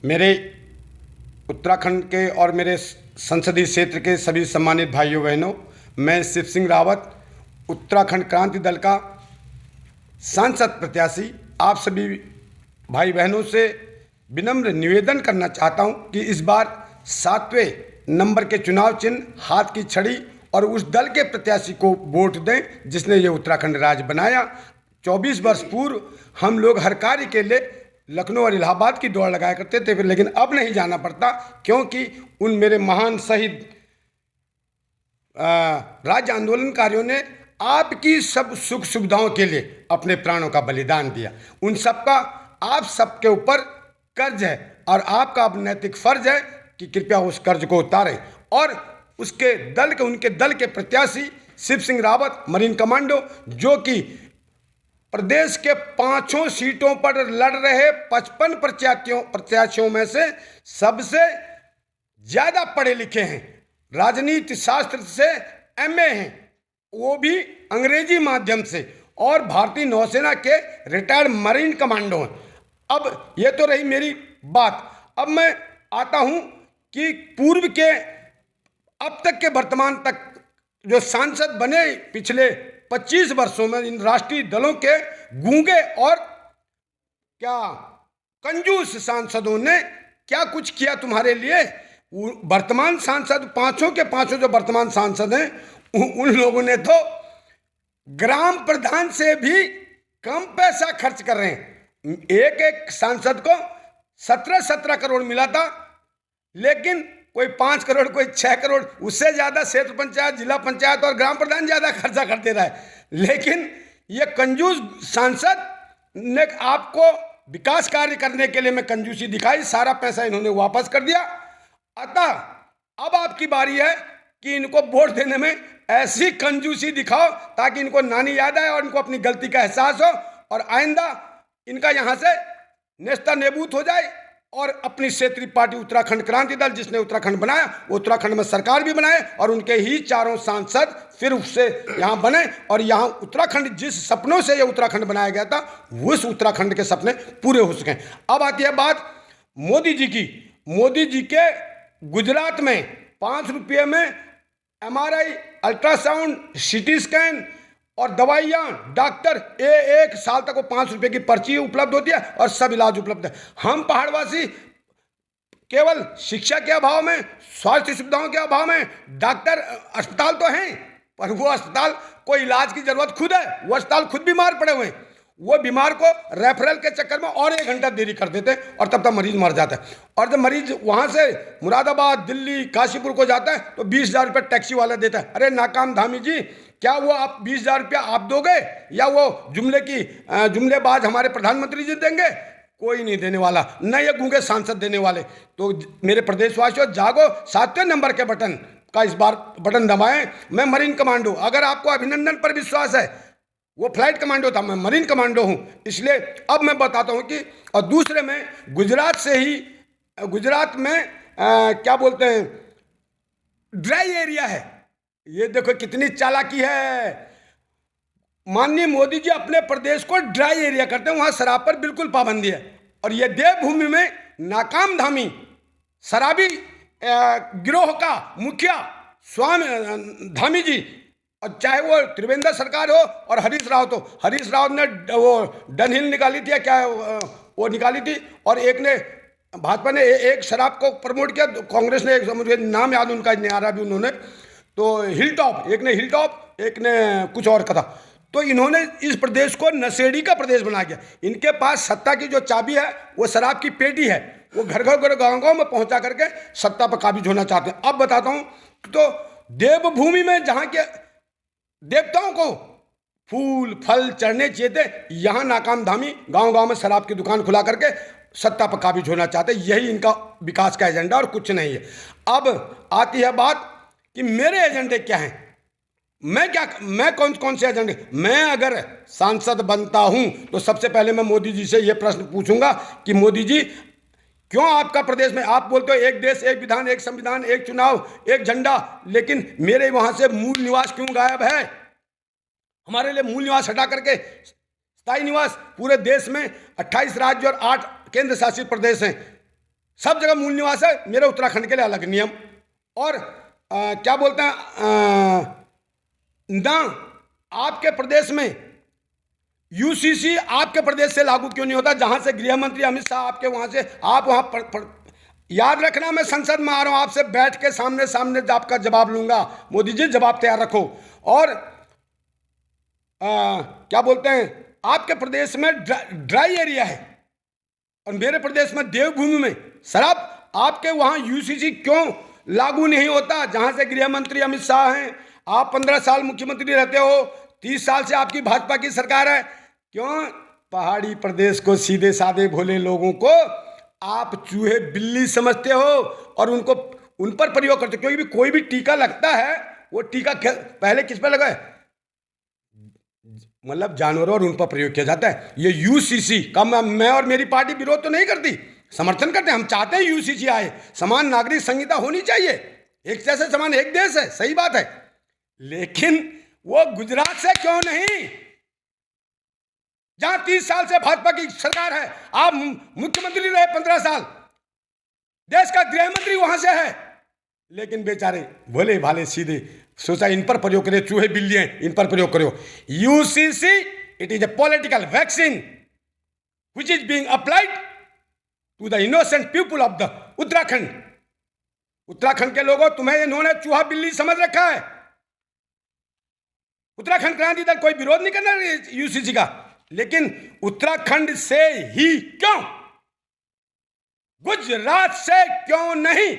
मेरे उत्तराखंड के और मेरे संसदीय क्षेत्र के सभी सम्मानित भाइयों बहनों, मैं शिव सिंह रावत उत्तराखंड क्रांति दल का सांसद प्रत्याशी आप सभी भाई बहनों से विनम्र निवेदन करना चाहता हूं कि इस बार 7वें नंबर के चुनाव चिन्ह हाथ की छड़ी और उस दल के प्रत्याशी को वोट दें जिसने ये उत्तराखंड राज्य बनाया। 24 वर्ष पूर्व हम लोग हर कार्य के लिए लखनऊ और इलाहाबाद की दौड़ लगाया करते थे, लेकिन अब नहीं जाना पड़ता क्योंकि उन मेरे महान शहीद राज्य आंदोलनकारियों ने आपकी सब सुख सुविधाओं के लिए अपने प्राणों का बलिदान दिया। उन सबका आप सबके ऊपर कर्ज है और आपका अब नैतिक फर्ज है कि कृपया उस कर्ज को उतारें और उनके दल के प्रत्याशी शिव सिंह रावत मरीन कमांडो, जो कि प्रदेश के 5 सीटों पर लड़ रहे 55 प्रत्याशियों में से सबसे ज़्यादा पढ़े लिखे हैं, राजनीति शास्त्र से एमए हैं, वो भी अंग्रेजी माध्यम से, और भारतीय नौसेना के रिटायर्ड मरीन कमांडो हैं। अब ये तो रही मेरी बात। अब मैं आता हूँ कि पूर्व के अब तक के वर्तमान तक जो सांसद बने पिछले 25 वर्षों में इन राष्ट्रीय दलों के गूंगे और क्या कंजूस सांसदों ने क्या कुछ किया तुम्हारे लिए। वर्तमान सांसद 5 के 5 जो वर्तमान सांसद हैं उन लोगों ने तो ग्राम प्रधान से भी कम पैसा खर्च कर रहे हैं। एक सांसद को 17 करोड़ मिला था, लेकिन कोई 5 करोड़, कोई 6 करोड़, उससे ज़्यादा क्षेत्र पंचायत, जिला पंचायत और ग्राम प्रधान ज़्यादा खर्चा कर दे रहा है। लेकिन ये कंजूस सांसद ने आपको विकास कार्य करने के लिए में कंजूसी दिखाई, सारा पैसा इन्होंने वापस कर दिया। अतः अब आपकी बारी है कि इनको वोट देने में ऐसी कंजूसी दिखाओ ताकि इनको नानी याद आए और इनको अपनी गलती का एहसास हो और आइंदा इनका यहाँ से नेस्ता नेबूत हो जाए और अपनी क्षेत्रीय पार्टी उत्तराखंड क्रांति दल, जिसने उत्तराखंड बनाया, वो उत्तराखंड में सरकार भी बनाए और उनके ही 4 सांसद फिर उससे यहाँ बने और यहाँ उत्तराखंड जिस सपनों से ये उत्तराखंड बनाया गया था उस उत्तराखंड के सपने पूरे हो सकें। अब आती है बात मोदी जी की। मोदी जी के गुजरात में 5 रुपये में MRI, अल्ट्रासाउंड, CT स्कैन और दवाइयाँ, डॉक्टर 1 साल तक वो 5 रुपये की पर्ची उपलब्ध होती है और सब इलाज उपलब्ध है। हम पहाड़वासी केवल शिक्षा के अभाव में, स्वास्थ्य सुविधाओं के अभाव में, डॉक्टर अस्पताल तो हैं पर वो अस्पताल को इलाज की जरूरत खुद है, वो अस्पताल खुद बीमार पड़े हुए हैं, वो बीमार को रेफरल के चक्कर में और 1 घंटा देरी कर देते हैं और तब तक मरीज मर जाता है। और जब मरीज वहाँ से मुरादाबाद, दिल्ली, काशीपुर को जाता है तो 20,000 रुपये टैक्सी वाला देता है। अरे नाकाम धामी जी, क्या वो आप 20,000 रुपया आप दोगे या वो जुमलेबाज हमारे प्रधानमंत्री जी देंगे? कोई नहीं देने वाला, न ये गूंगे सांसद देने वाले। तो मेरे प्रदेशवासियों, जागो, 7वें नंबर के बटन का इस बार बटन दबाएं। मैं मरीन कमांडो, अगर आपको अभिनंदन पर विश्वास है, वो फ्लाइट कमांडो था, मैं मरीन कमांडो हूं, इसलिए अब मैं बताता हूं कि, और दूसरे में गुजरात में क्या बोलते हैं, ड्राई एरिया है। ये देखो कितनी चालाकी है। माननीय मोदी जी अपने प्रदेश को ड्राई एरिया करते हैं, वहां शराब पर बिल्कुल पाबंदी है। और ये देवभूमि में नाकाम धामी शराबी गिरोह का मुखिया स्वामी धामी जी, और चाहे वो त्रिवेंद्र सरकार हो और हरीश रावत हो, हरीश रावत ने वो डनहिल निकाली थी या क्या वो निकाली थी, और एक ने भाजपा ने एक शराब को प्रमोट किया, कांग्रेस ने, एक मुझे नाम याद उनका नहीं आ रहा भी, उन्होंने तो हिल टॉप, एक ने हिल टॉप, एक ने कुछ और कहा। तो इन्होंने इस प्रदेश को नशेड़ी का प्रदेश बना दिया। इनके पास सत्ता की जो चाबी है वो शराब की पेटी है, वो घर गाँव में पहुंचा करके सत्ता पर काबिज होना चाहते हैं। अब बताता हूँ, तो देवभूमि में जहाँ के देवताओं को फूल फल चढ़ने चाहिए थे, यहाँ नाकाम धामी गांव में शराब की दुकान खुला करके सत्ता पर काबिज होना चाहते। यही इनका विकास का एजेंडा और कुछ नहीं है। अब आती है बात कि मेरे एजेंडे क्या हैं, मैं कौन से एजेंडे। मैं अगर सांसद बनता हूं तो सबसे पहले मैं मोदी जी से यह प्रश्न पूछूंगा कि मोदी जी, क्यों आपका प्रदेश में, आप बोलते हो एक देश, एक विधान, एक संविधान, एक चुनाव, एक झंडा, लेकिन मेरे वहां से मूल निवास क्यों गायब है? हमारे लिए मूल निवास हटा करके स्थायी निवास, पूरे देश में 28 राज्य और 8 केंद्र शासित प्रदेश हैं, सब जगह मूल निवास है, मेरे उत्तराखंड के लिए अलग नियम। और क्या बोलते हैं ना, आपके प्रदेश में यूसीसी आपके प्रदेश से लागू क्यों नहीं होता, जहां से गृह मंत्री अमित शाह आपके वहां से, आप वहां याद रखना, मैं संसद में आ रहा हूं, आपसे बैठ के सामने सामने आपका जवाब लूंगा। मोदी जी जवाब तैयार रखो। और क्या बोलते हैं, आपके प्रदेश में ड्राई एरिया है और मेरे प्रदेश में देवभूमि में शराब, आपके वहां यूसीसी क्यों लागू नहीं होता, जहां से गृह मंत्री अमित शाह हैं? आप 15 साल मुख्यमंत्री रहते हो, 30 साल से आपकी भाजपा की सरकार है, क्यों पहाड़ी प्रदेश को, सीधे साधे भोले लोगों को आप चूहे बिल्ली समझते हो और उनको उन पर प्रयोग करते हो? क्योंकि भी कोई भी टीका लगता है, वो टीका पहले किस पर लगा है, मतलब जानवरों, और उन पर प्रयोग किया जाता है। ये यूसीसी का मैं और मेरी पार्टी विरोध तो नहीं करती, समर्थन करते हैं। हम चाहते हैं यूसीसी आए, समान नागरिक संहिता होनी चाहिए, एक जैसे समान एक देश है, सही बात है, लेकिन वो गुजरात से क्यों नहीं, जहां 30 साल से भाजपा की सरकार है, आप मुख्यमंत्री रहे 15 साल, देश का गृह मंत्री वहां से है, लेकिन बेचारे भोले भाले सीधे सोचा इन पर प्रयोग करें, चूहे बिल्ली हैं, इन पर प्रयोग करो। UCC it is a political vaccine which is being applied to the innocent people of the Uttarakhand. Uttarakhand के लोगों, तुम्हें इन्होंने चूहा बिल्ली समझ रखा है। उत्तराखंड क्रांति दल कोई विरोध नहीं करना यूसीसी का, लेकिन उत्तराखंड से ही क्यों, गुजरात से क्यों नहीं?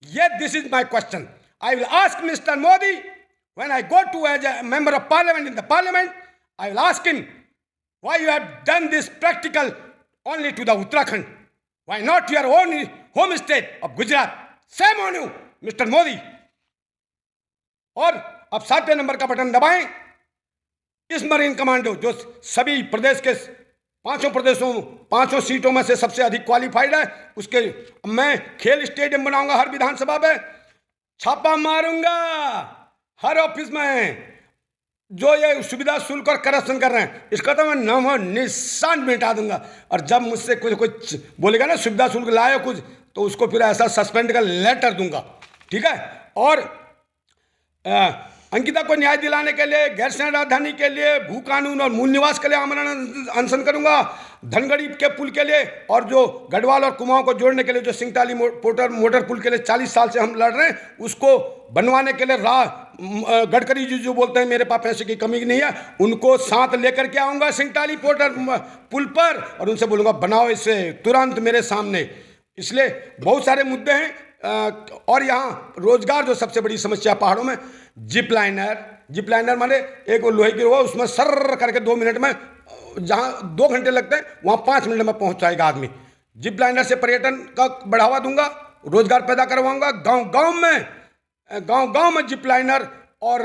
ये this is my question. I will ask Mr. Modi when I go to as a member of parliament in the parliament. I will ask him why you have done this practical only to the Uttarakhand. Why not your own home state of Gujarat? Shame on you, Mr. Modi. और अब 7वें number का button दबाएं. इस marine commando जो सभी प्रदेश के पांचों सीटों में से सबसे अधिक क्वालिफाइड है, उसके मैं खेल स्टेडियम बनाऊंगा हर विधानसभा में, छापा मारूंगा हर ऑफिस में जो ये सुविधा शुल्क और करप्शन कर रहे हैं, इसका तो मैं नाम निशान मिटा दूंगा. और जब मुझसे कुछ बोलेगा ना सुविधा शुल्क लाए कुछ, तो उसको फिर ऐसा सस्पेंड का लेटर दूंगा. ठीक है. और अंकिता को न्याय दिलाने के लिए, गैर सैन्य राजधानी के लिए, भू कानून और मूल निवास के लिए आमरण अनशन करूंगा, धनगढ़ी के पुल के लिए, और जो गढ़वाल और कुमाऊं को जोड़ने के लिए जो सिंगटाली मोटर पुल के लिए 40 साल से हम लड़ रहे हैं, उसको बनवाने के लिए गडकरी जी जो बोलते हैं मेरे पास पैसे की कमी नहीं है, उनको साथ लेकर के आऊँगा सिंगटाली पुल पर और उनसे बोलूँगा बनाओ इसे तुरंत मेरे सामने. इसलिए बहुत सारे मुद्दे हैं. और यहाँ रोजगार जो सबसे बड़ी समस्या पहाड़ों में, जिप लाइनर माने एक लोहे की हुआ, उसमें सर करके 2 मिनट में, जहाँ 2 घंटे लगते हैं वहाँ 5 मिनट में पहुँच जाएगा आदमी. जिप लाइनर से पर्यटन का बढ़ावा दूंगा, रोजगार पैदा करवाऊंगा. गांव में जिप लाइनर और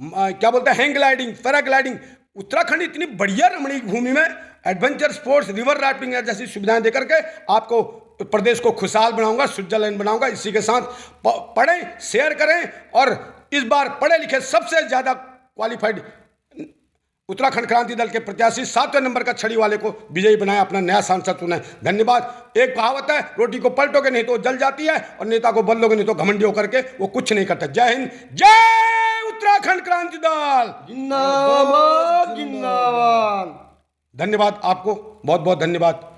क्या बोलते हैं हैंग ग्लाइडिंग, पैराग्लाइडिंग. उत्तराखंड इतनी बढ़िया रमणीक भूमि में एडवेंचर स्पोर्ट्स, रिवर राफ्टिंग जैसी सुविधाएं देकर के आपको प्रदेश को खुशहाल बनाऊंगा, स्विट्जरलैंड बनाऊंगा. इसी के साथ पढ़ें, शेयर करें, और इस बार पढ़े लिखे सबसे ज़्यादा क्वालिफाइड उत्तराखंड क्रांति दल के प्रत्याशी 7वें नंबर का छड़ी वाले को विजयी बनाया, अपना नया सांसद चुना. धन्यवाद. एक कहावत है, रोटी को पलटोगे नहीं तो जल जाती है, और नेता को बदलोगे नहीं तो घमंडी होकर के वो कुछ नहीं करता. जय हिंद, जय उत्तराखंड क्रांति दल, जिंदाबाद जिंदाबाद. धन्यवाद. आपको बहुत बहुत धन्यवाद.